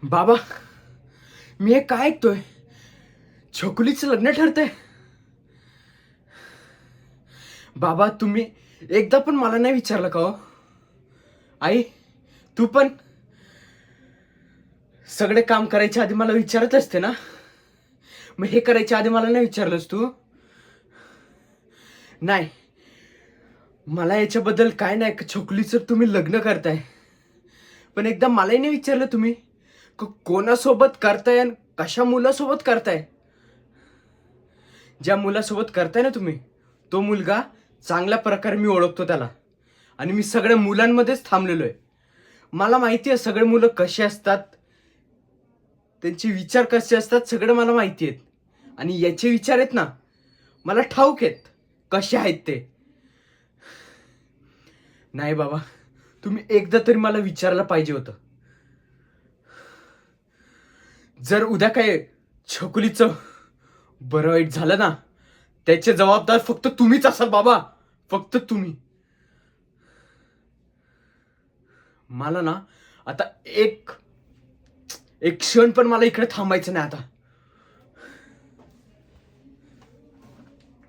बाबा, मी हे काय ऐकतोय? छकुलीचं लग्न ठरतंय. बाबा, तुम्ही एकदा पण मला नाही विचारलं का हो? आई, तू पण सगळे काम करायच्या आधी मला विचारत असते ना. मग हे करायच्या आधी मला नाही विचारलंस तू? नाही, मला याच्याबद्दल काय नाही. छकुलीचं तुम्ही लग्न करताय, पण एकदा मलाही नाही विचारलं तुम्ही कोणासोबत करताय आणि कशा मुलासोबत करताय. ज्या मुलासोबत करताय ना तुम्ही, तो मुलगा चांगल्या प्रकारे मी ओळखतो त्याला. आणि मी सगळ्या मुलांमध्येच थांबलेलो आहे. मला माहिती आहे सगळे मुलं कसे असतात, त्यांचे विचार कसे असतात, सगळं मला माहिती आहेत. आणि याचे विचार आहेत ना, मला ठाऊक आहेत कसे आहेत ते. नाही बाबा, तुम्ही एकदा तरी मला विचारलं पाहिजे होतं. जर उद्या काय छकुलीचं बरं वाईट झालं ना, त्याचे जबाबदार फक्त तुम्हीच असाल बाबा, फक्त तुम्ही. मला ना आता एक एक क्षण पण मला इकडे थांबायचं नाही आता.